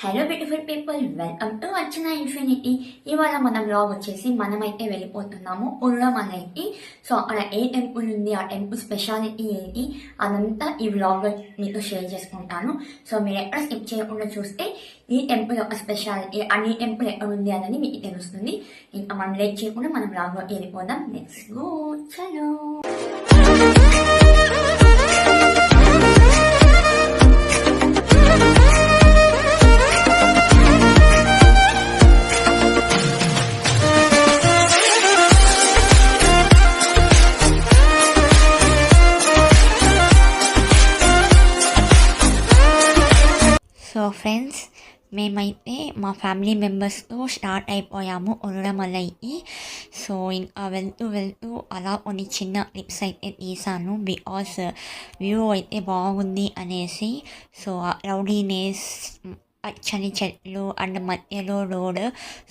Hello beautiful people, welcome to Archana infinity. ఇవాళ మన blog వచ్చేసి మనమైతే వెళ్ళిపోతున్నాము ఉళ్ళమలైకి. సో అక్కడ ఏ టెంపుల్ ఉంది, ఆ టెంపుల్ స్పెషాలిటీ ఏంటి అదంతా ఈ బ్లాగ్లో మీతో షేర్ చేసుకుంటాను. సో మీరు ఎక్కడ స్కిప్ చేయకుండా చూస్తే ఈ టెంపుల్ యొక్క స్పెషాలిటీ, ఈ టెంపుల్ ఎక్కడ ఉంది అనేది మీకు తెలుస్తుంది. ఇంకా మనం లేట్ చేయకుండా మన బ్లాగ్లో వెళ్ళిపోదాం. Let's go. చలో. సో ఫ్రెండ్స్, మేమైతే మా ఫ్యామిలీ మెంబర్స్తో స్టార్ట్ అయిపోయాము ఉళ్ళమలైకి. సో ఇంకా వెళ్తూ అలా కొన్ని చిన్న క్లిప్స్ అయితే తీసాను, బికాస్ వ్యూ అయితే బాగుంది అనేసి. సో రౌడీనెస్, పచ్చని చెట్లు అండ్ మధ్యలో రోడ్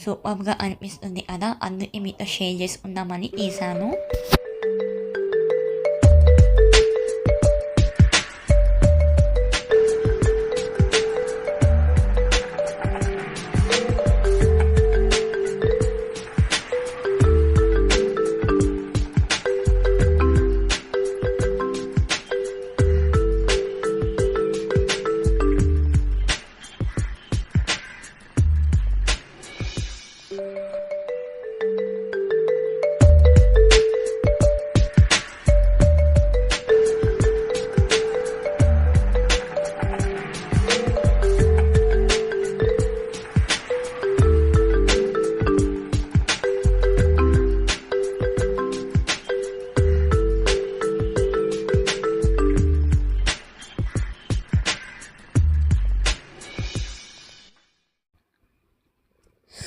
సూపర్గా అనిపిస్తుంది కదా, అందుకే మీతో షేర్ చేసుకుందామని తీసాను.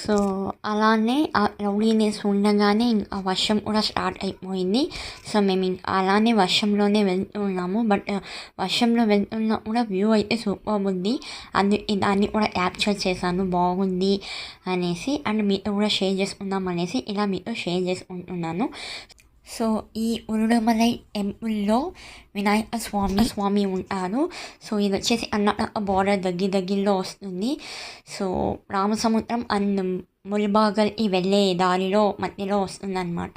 సో అలానే ఆ రౌడీనెస్ ఉండగానే ఇంకా వర్షం కూడా స్టార్ట్ అయిపోయింది. సో మేము ఇంకా అలానే వర్షంలోనే వెళ్తున్నాము. బట్ వర్షంలో వెళ్తున్నా కూడా వ్యూ అయితే సూపర్ ఉంది. దాన్ని కూడా క్యాప్చర్ చేశాను, బాగుంది అనేసి. అండ్ మీతో కూడా షేర్ చేసుకుందాం అనేసి ఇలా మీతో షేర్ చేసుకుంటున్నాను. సో ఈ ఉళ్ళమలై టెంపుల్లో వినాయక స్వామి ఉంటారు. సో ఇది వచ్చేసి కర్ణాటక బార్డర్ దగ్గరలో వస్తుంది. సో రామసముద్రం అండ్ ముల్బాగల్కి వెళ్ళే దారిలో మధ్యలో వస్తుందన్నమాట.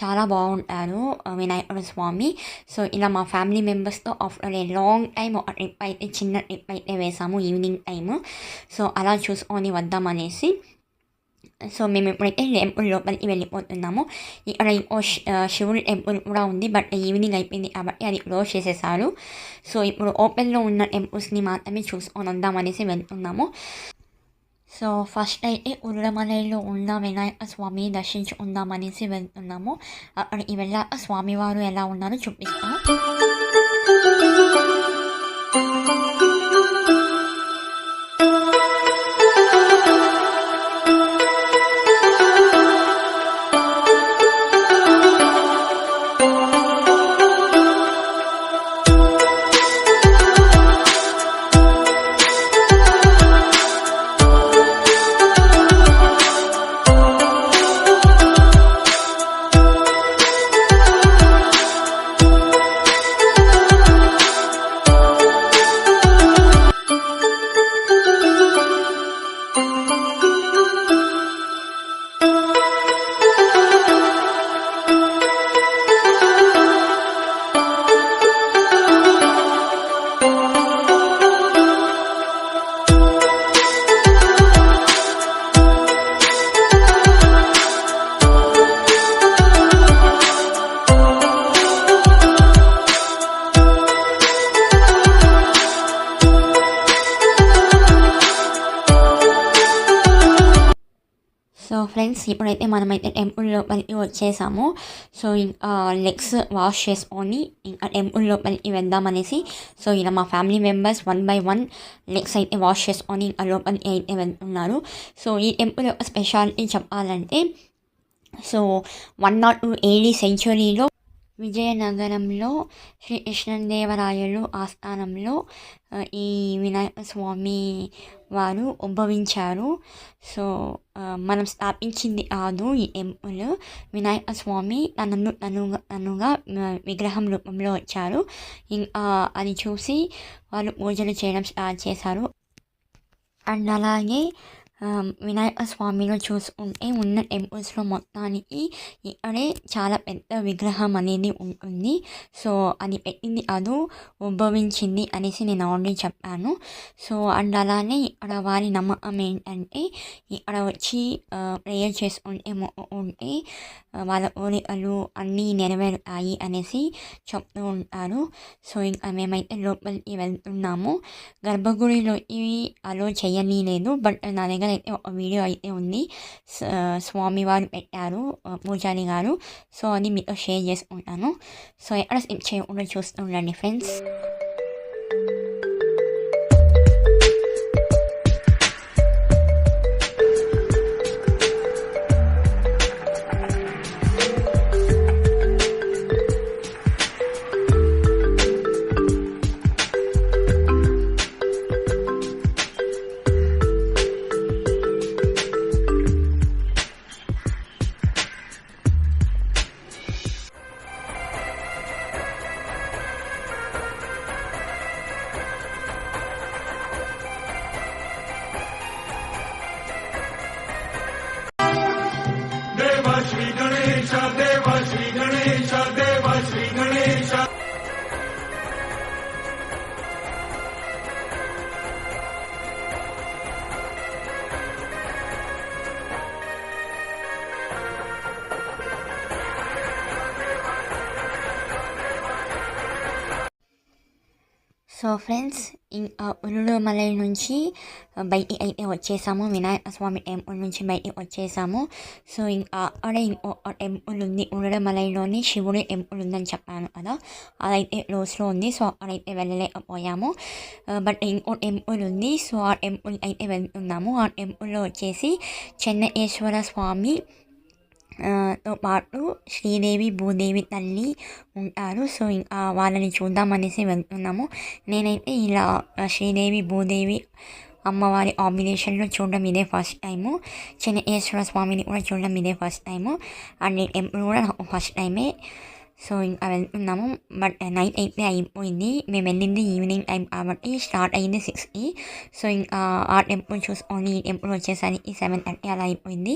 చాలా బాగుంటారు వినాయకుడు స్వామి. సో ఇలా మా ఫ్యామిలీ మెంబర్స్తో ఆఫ్టర్ ఏ లాంగ్ టైం ఒక ట్రిప్ అయితే, చిన్న ట్రిప్ అయితే వేసాము ఈవినింగ్ టైము. సో అలా చూసుకొని వద్దామనేసి. సో మేము ఎప్పుడైతే టెంపుల్ లోపలికి వెళ్ళిపోతున్నామో, ఇక్కడ శివుడి టెంపుల్ కూడా ఉంది. బట్ ఈవినింగ్ అయిపోయింది కాబట్టి అది క్లోజ్ చేసేసారు. సో ఇప్పుడు ఓపెన్లో ఉన్న టెంపుల్స్ని మాత్రమే చూసుకొని వద్దామనేసి వెళ్తున్నాము. సో ఫస్ట్ అయితే ఉళ్ళమలైలో ఉన్న వినాయక స్వామిని దర్శించుకుందామనేసి వెళ్తున్నాము. అక్కడికి వెళ్ళాక స్వామివారు ఎలా ఉన్నారో చూపిస్తాము. సో ఫ్రెండ్స్, ఇప్పుడైతే మనమైతే టెంపుల్ లోపలికి వచ్చేసాము. సో ఇంకా లెగ్స్ వాష్ చేసుకొని ఇంకా టెంపుల్ లోపలికి వెళ్దామనేసి. సో ఇలా మా ఫ్యామిలీ మెంబర్స్ 1 by 1 లెగ్స్ అయితే వాష్ చేసుకొని ఇంకా లోపలికి అయితే వెళ్తున్నారు. సో ఈ టెంపుల్ యొక్క స్పెషాలిటీ చెప్పాలంటే, సో 102 AD సెంచురీలో విజయనగరంలో శ్రీకృష్ణదేవరాయలు ఆస్థానంలో ఈ వినాయక స్వామి వారు ఉద్భవించారు. సో మనం స్థాపించింది కాదు ఈ టెంపుల్. వినాయక స్వామి తనుగా విగ్రహం రూపంలో వచ్చారు. ఇంకా అది చూసి వాళ్ళు పూజలు చేయడం స్టార్ట్ చేశారు. అండ్ అలాగే వినాయక స్వామిలో చూసుకుంటే ఉన్న టెంపుల్స్లో మొత్తానికి ఇక్కడే చాలా పెద్ద విగ్రహం అనేది ఉంటుంది. సో అది పెట్టింది అదు ఉద్భవించింది అనేసి నేను ఆల్రెడీ చెప్పాను. సో అండ్ అలానే ఇక్కడ వారి నమ్మకం ఏంటంటే ఇక్కడ వచ్చి ప్రేయర్ చేసుకుంటే మొక్కుకుంటే వాళ్ళ కోరికలు అన్నీ నెరవేరుతాయి అనేసి చెప్తూ ఉంటారు. సో ఇంకా మేమైతే లోపలికి వెళ్తున్నాము. గర్భగుడిలో ఇవి అలో చేయలేదు, బట్ నా దగ్గర అయితే ఒక వీడియో అయితే ఉంది, స్వామివారు పెట్టారు పూజారి గారు. సో అది మీతో షేర్ చేసుకుంటాను. సో ఎక్కడ స్కిప్ చేయకుండా చూస్తూ ఉండండి ఫ్రెండ్స్. श्री गणेश देव श्री गणेश देव श्री गणेश. సో ఫ్రెండ్స్ ఉల్లుమలై నుంచి బయటికి అయితే వచ్చేసాము, వినాయక స్వామి టెంపుల్ నుంచి బయటికి వచ్చేసాము. సో ఇంకా అక్కడ ఇంకొక టెంపుల్ ఉంది, ఉల్లుమలైలోని శివుడి టెంపుల్ ఉందని చెప్పాను కదా, అదైతే క్లోజ్లో ఉంది. సో అక్కడైతే వెళ్ళలేకపోయాము, బట్ ఇంకో టెంపుల్ ఉంది. సో ఆ టెంపుల్ అయితే వెళ్తున్నాము. ఆ టెంపుల్లో వచ్చేసి చెన్నకేశ్వర స్వామి తో పాటు శ్రీదేవి భూదేవి తల్లి ఉంటారు. సో ఇంకా వాళ్ళని చూద్దామనేసి వెళ్తున్నాము. నేనైతే ఇలా శ్రీదేవి భూదేవి అమ్మవారి కాంబినేషన్లో చూడడం ఇదే ఫస్ట్ టైము. చెన్నకేశ్వర స్వామిని కూడా చూడడం ఇదే ఫస్ట్ టైము. అండ్ ఈ టెంపుల్ కూడా నాకు ఫస్ట్ టైమే. సో ఇంకా వెళ్తున్నాము, బట్ నైట్ అయితే అయిపోయింది. మేము వెళ్ళింది ఈవినింగ్ టైం కాబట్టి స్టార్ట్ అయ్యింది 6కి. సో ఇంకా ఆ టెంపుల్ చూసుకొని ఈ టెంపుల్ వచ్చేసరికి 7:30 అలా అయిపోయింది.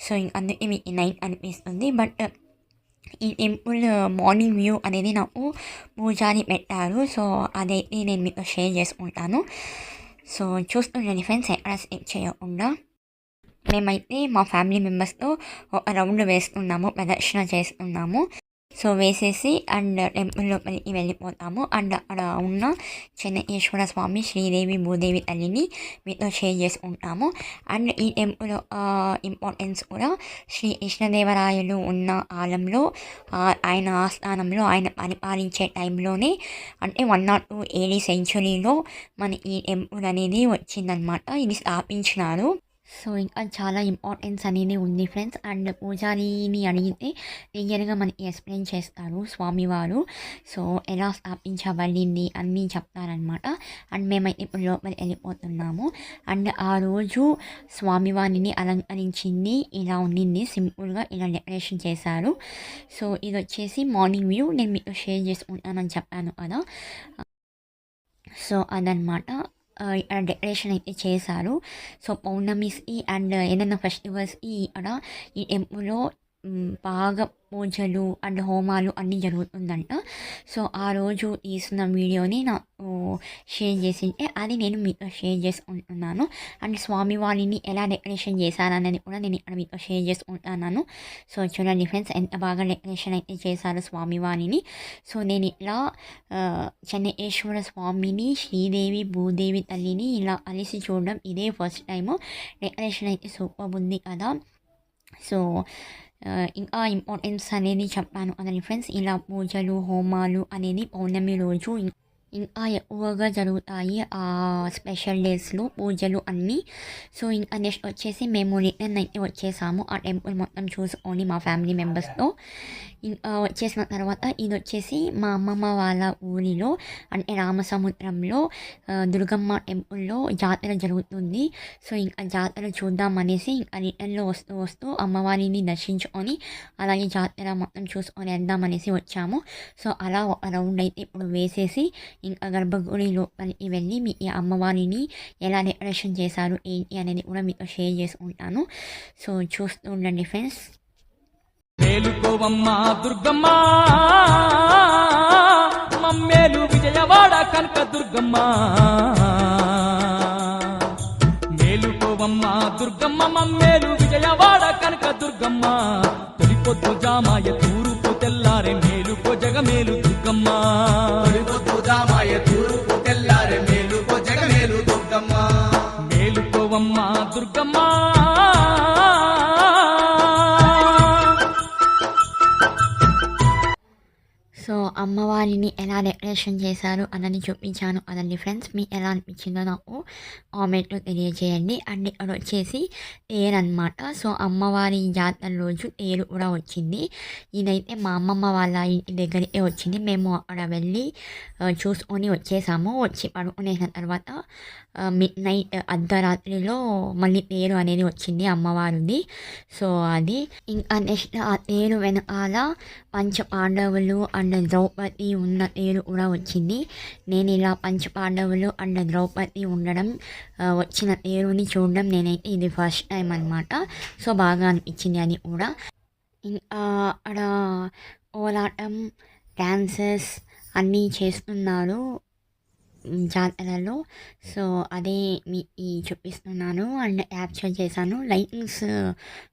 సో ఇంక అందుకే మీకు నైట్ అనిపిస్తుంది. బట్ ఈ టెంపుల్ మార్నింగ్ వ్యూ అనేది నాకు పూజారి పెట్టారు. సో అదైతే నేను మీతో షేర్ చేసుకుంటాను. సో చూస్తుండండి ఫ్రెండ్స్, ఎక్కడ స్కిప్ చేయకుండా. మేమైతే మా ఫ్యామిలీ మెంబర్స్తో ఒక రౌండ్ వేస్తున్నాము, ప్రదర్శన చేస్తున్నాము. సో వేసేసి అండ్ టెంపుల్ లోపలికి వెళ్ళిపోతాము. అండ్ అక్కడ ఉన్న చెన్నకేశ్వర స్వామి శ్రీదేవి భూదేవి తల్లిని మీతో షేర్ చేసుకుంటాము. అండ్ ఈ టెంపుల్ ఇంపార్టెన్స్ కూడా శ్రీ కృష్ణదేవరాయలు ఉన్న కాలంలో ఆయన ఆస్థానంలో ఆయన పరిపాలించే టైంలోనే, అంటే 102 AD సెంచురీలో మన ఈ టెంపుల్ అనేది వచ్చిందనమాట. ఇది స్థాపించినారు. సో ఇంకా చాలా ఇంపార్టెన్స్ అనేది ఉంది ఫ్రెండ్స్. అండ్ పూజారిని అడిగితే క్లియర్గా మనకి ఎక్స్ప్లెయిన్ చేస్తారు స్వామివారు. సో ఎలా స్థాపించబడింది అన్నీ చెప్తారనమాట. అండ్ మేమైతే ఇప్పుడు లోపలి వెళ్ళిపోతున్నాము. అండ్ ఆ రోజు స్వామివారిని అలంకరించింది ఇలా ఉండింది, సింపుల్గా ఇలా డెకరేషన్ చేశారు. సో ఇది వచ్చేసి మార్నింగ్ వ్యూ, నేను మీకు షేర్ చేసుకుంటానని చెప్పాను కదా. సో అదనమాట, డెకరేషన్ అయితే చేశారు. సో పౌర్ణమిస్కి అండ్ ఏదైనా ఫెస్టివల్స్కి అక్కడ ఈ టెంపుల్లో బాగా పూజలు అండ్ హోమాలు అన్నీ జరుగుతుందంట. సో ఆ రోజు తీసిన వీడియోని నాకు షేర్ చేసింటే అది నేను మీతో షేర్ చేసుకుంటున్నాను. అండ్ స్వామివారిని ఎలా డెకరేషన్ చేశారనేది కూడా నేను ఇక్కడ మీతో షేర్ చేసుకుంటున్నాను. సో చూడండి ఫ్రెండ్స్, ఎంత బాగా డెకరేషన్ అయితే చేశారు స్వామివారిని. సో నేను ఇట్లా చెన్నకేశ్వర స్వామిని శ్రీదేవి భూదేవి తల్లిని ఇలా కలిసి చూడడం ఇదే ఫస్ట్ టైము. డెకరేషన్ అయితే సూపర్ ఉంది కదా. సో ఇంకా ఇంపార్టెన్స్ అనేది చెప్పాను కదండి ఫ్రెండ్స్. ఇలా పూజలు హోమాలు అనేది పౌర్ణమి రోజు ఇంకా ఎక్కువగా జరుగుతాయి ఆ స్పెషల్ డేస్లో పూజలు అన్నీ. సో ఇంకా నెక్స్ట్ వచ్చేసి మేము రిటర్న్ అయితే వచ్చేసాము ఆ టెంపుల్ మొత్తం చూసుకొని మా ఫ్యామిలీ మెంబర్స్తో. వచ్చేసిన తర్వాత ఇది వచ్చేసి మా అమ్మమ్మ వాళ్ళ ఊరిలో అంటే రామసముద్రంలో దుర్గమ్మ టెంపుల్లో జాతర జరుగుతుంది. సో ఇంకా జాతర చూద్దామనేసి ఇంకా రిటర్న్లో వస్తూ వస్తూ అమ్మవారిని దర్శించుకొని అలాగే జాతర మొత్తం చూసుకొని వెళ్దామనేసి వచ్చాము. సో అలా ఒక రౌండ్ అయితే ఇప్పుడు వేసేసి ఇంకా గర్భగుడి లోపలికి వెళ్ళి మీ ఈ అమ్మవారిని ఎలా డెకరేషన్ చేశారు ఏంటి అనేది కూడా మీతో షేర్ చేసుకుంటాను. సో చూస్తూ ఉండండి ఫ్రెండ్స్. మేలుకోవమ్మ దుర్గమ్మ మమ్మేలు విజయవాడ కనక దుర్గమ్మ మేలుకోవమ్మ దుర్గమ్మ మమ్మేలు విజయవాడ కనక దుర్గమ్మ తొలిపొద్దు జామాయ తూరుపు తెల్లారే మేలుకో జగమేలు దుర్గమ్మ తొలిపొద్దు జామాయ తూర్పు తెల్లారె మేలుకో జగమేలు దుర్గమ్మ మేలుకోవమ్మ దుర్గమ్మ. సో అమ్మవారిని ఎలా డెకరేషన్ చేశారు అన్నది చూపించాను కదండి ఫ్రెండ్స్. మీకు ఎలా అనిపించిందో నాకు కామెంట్లో తెలియజేయండి. అండ్ ఇక్కడ వచ్చేసి తేరు అనమాట. సో అమ్మవారి జాతర రోజు తేరు కూడా వచ్చింది. ఇదైతే మా అమ్మమ్మ వాళ్ళ ఇంటి దగ్గరికి వచ్చింది. మేము అక్కడ వెళ్ళి చూసుకొని వచ్చేసాము. వచ్చి పడుకునేసిన తర్వాత మిడ్ నైట్ అర్ధరాత్రిలో మళ్ళీ తేరు అనేది వచ్చింది అమ్మవారిది. సో అది ఇంకా నెక్స్ట్ ఆ తేరు వెనకాల పంచపాండవులు అండ్ ద్రౌపది ఉన్న తేరు కూడా వచ్చింది. నేను ఇలా పంచపాండవులు అండ్ ద్రౌపది ఉండడం వచ్చిన తేరుని చూడడం నేనైతే ఇది ఫస్ట్ టైం అనమాట. సో బాగా అనిపించింది అది కూడా. ఇంకా అక్కడ కోలాటం డ్యాన్సెస్ అన్నీ చేస్తున్నారు జాతరలో. సో అదే మీ చూపిస్తున్నాను అండ్ క్యాప్చర్ చేశాను. లైటింగ్స్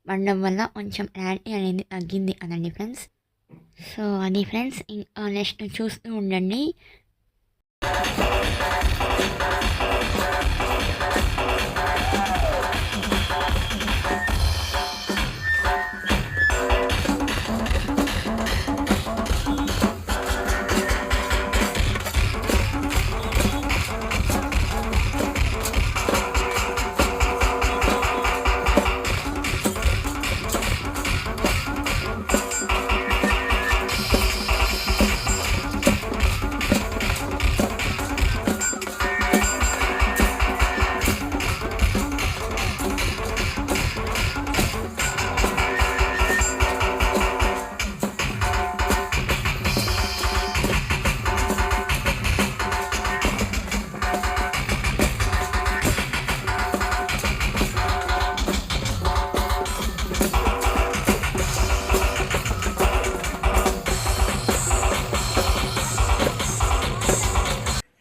పడడం వల్ల కొంచెం క్లారిటీ అనేది తగ్గింది కదండి ఫ్రెండ్స్. సో అది ఫ్రెండ్స్. ఇంకా నెక్స్ట్ చూస్తూ ఉండండి.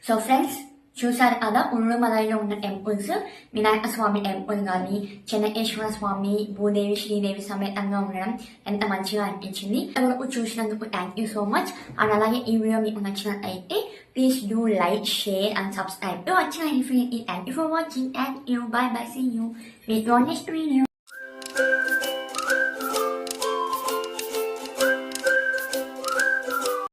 సో ఫ్రెండ్స్ చూసారు కదా ఉళ్ళుమలైలో ఉన్న టెంపుల్స్. వినాయక స్వామి టెంపుల్ కానీ చెన్నకేశ్వర స్వామి భూదేవి శ్రీదేవి సమేతంగా ఉండడం ఎంత మంచిగా అనిపించింది. వరకు చూసినందుకు thank you so much. And అలాగే ఈ వీడియో మీకు నచ్చినట్లయితే please do like share and subscribe to our channel. Thank you for watching. Thank you. Bye bye. See you with your next video.